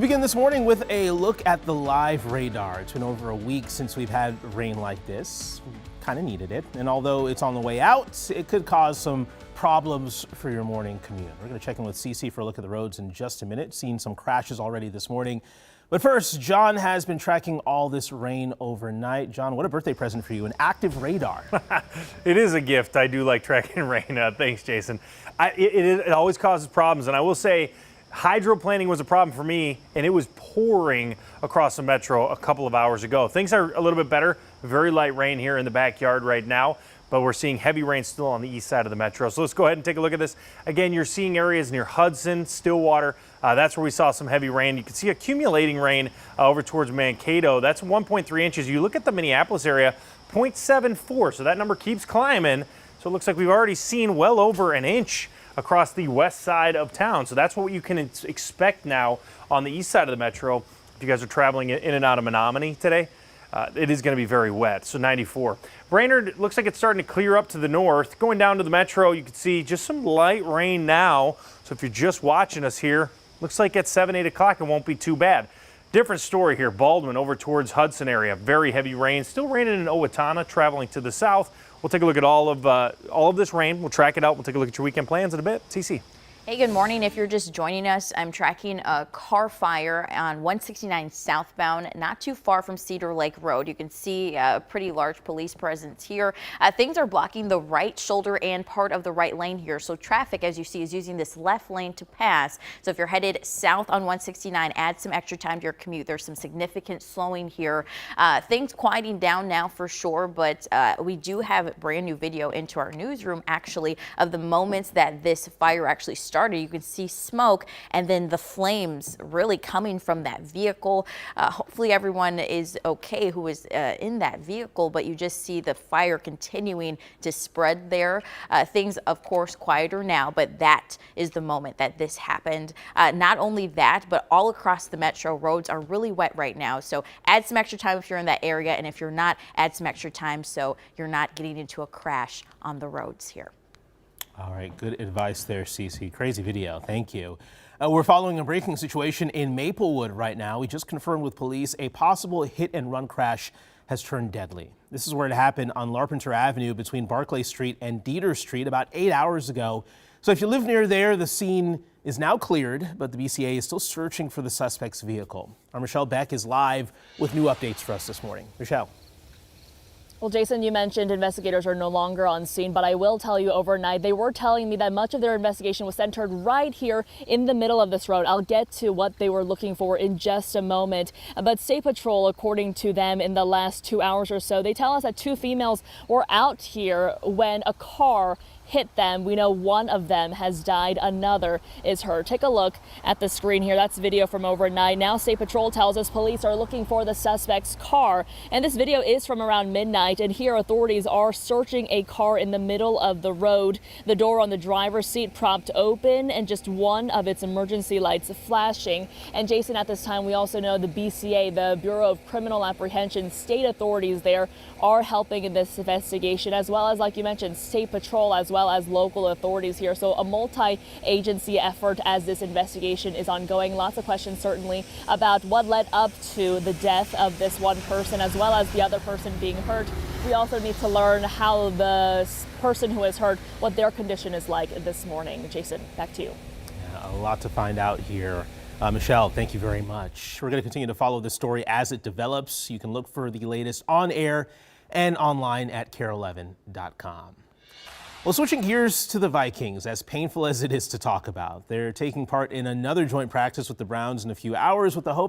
We begin this morning with a look at the live radar. It's been over a week since we've had rain like this. Kind of needed it. And although it's on the way out, it could cause some problems for your morning commute. We're going to check in with CC for a look at the roads in just a minute. Seen some crashes already this morning. But first, John has been tracking all this rain overnight. John, what a birthday present for you, an active radar. It is a gift. I do like tracking rain. Thanks, Jason. It always causes problems. And I will say, hydroplaning was a problem for me, and it was pouring across the metro a couple of hours ago. Things are a little bit better. Very light rain here in the backyard right now, but we're seeing heavy rain still on the east side of the metro. So let's go ahead and take a look at this. Again, you're seeing areas near Hudson, Stillwater. That's where we saw some heavy rain. You can see accumulating rain over towards Mankato. That's 1.3 inches. You look at the Minneapolis area, 0.74. So that number keeps climbing. So it looks like we've already seen well over an inch across the west side of town. So that's what you can expect now on the east side of the metro. If you guys are traveling in and out of Menominee today, it is going to be very wet. So 94. Brainerd looks like it's starting to clear up to the north. Going down to the metro, you can see just some light rain now. So if you're just watching us here, looks like at 7, 8 o'clock, it won't be too bad. Different story here. Baldwin over towards Hudson area. Very heavy rain. Still raining in Owatonna, traveling to the south. We'll take a look at all of this rain. We'll track it out. We'll take a look at your weekend plans in a bit. CC. Hey, good morning. If you're just joining us, I'm tracking a car fire on 169 southbound, not too far from Cedar Lake Road. You can see a pretty large police presence here. Things are blocking the right shoulder and part of the right lane here. So traffic, as you see, is using this left lane to pass. So if you're headed south on 169, add some extra time to your commute. There's some significant slowing here. Things quieting down now for sure, but we do have brand new video into our newsroom actually of the moments that this fire actually started. You can see smoke and then the flames really coming from that vehicle. Hopefully everyone is okay who is in that vehicle, but you just see the fire continuing to spread there. Things, of course, quieter now, but that is the moment that this happened. Not only that, but all across the metro, roads are really wet right now. So add some extra time if you're in that area, and if you're not, add some extra time so you're not getting into a crash on the roads here. All right, good advice there, CC. Crazy video. Thank you. We're following a breaking situation in Maplewood right now. We just confirmed with police a possible hit and run crash has turned deadly. This is where it happened on Larpenteur Avenue between Barclay Street and Dieter Street about 8 hours ago. So if you live near there, the scene is now cleared, but the BCA is still searching for the suspect's vehicle. Our Michelle Beck is live with new updates for us this morning. Michelle. Well, Jason, you mentioned investigators are no longer on scene, but I will tell you overnight, they were telling me that much of their investigation was centered right here in the middle of this road. I'll get to what they were looking for in just a moment. But State Patrol, according to them, in the last 2 hours or so, they tell us that 2 females were out here when a car hit them. We know one of them has died, another is hurt. Take a look at the screen here. That's video from overnight. Now State Patrol tells us police are looking for the suspect's car, and this video is from around midnight, and here authorities are searching a car in the middle of the road. The door on the driver's seat propped open and just one of its emergency lights flashing. And Jason, at this time we also know the BCA, the Bureau of Criminal Apprehension, state authorities there are helping in this investigation, as well as, like you mentioned, State Patrol as well as local authorities here. So a multi-agency effort as this investigation is ongoing. Lots of questions certainly about what led up to the death of this one person as well as the other person being hurt. We also need to learn how the person who is hurt, what their condition is like this morning. Jason, back to you. Yeah, a lot to find out here. Michelle, thank you very much. We're going to continue to follow this story as it develops. You can look for the latest on air and online at KARE11.com. Well, switching gears to the Vikings, as painful as it is to talk about, they're taking part in another joint practice with the Browns in a few hours with the hope that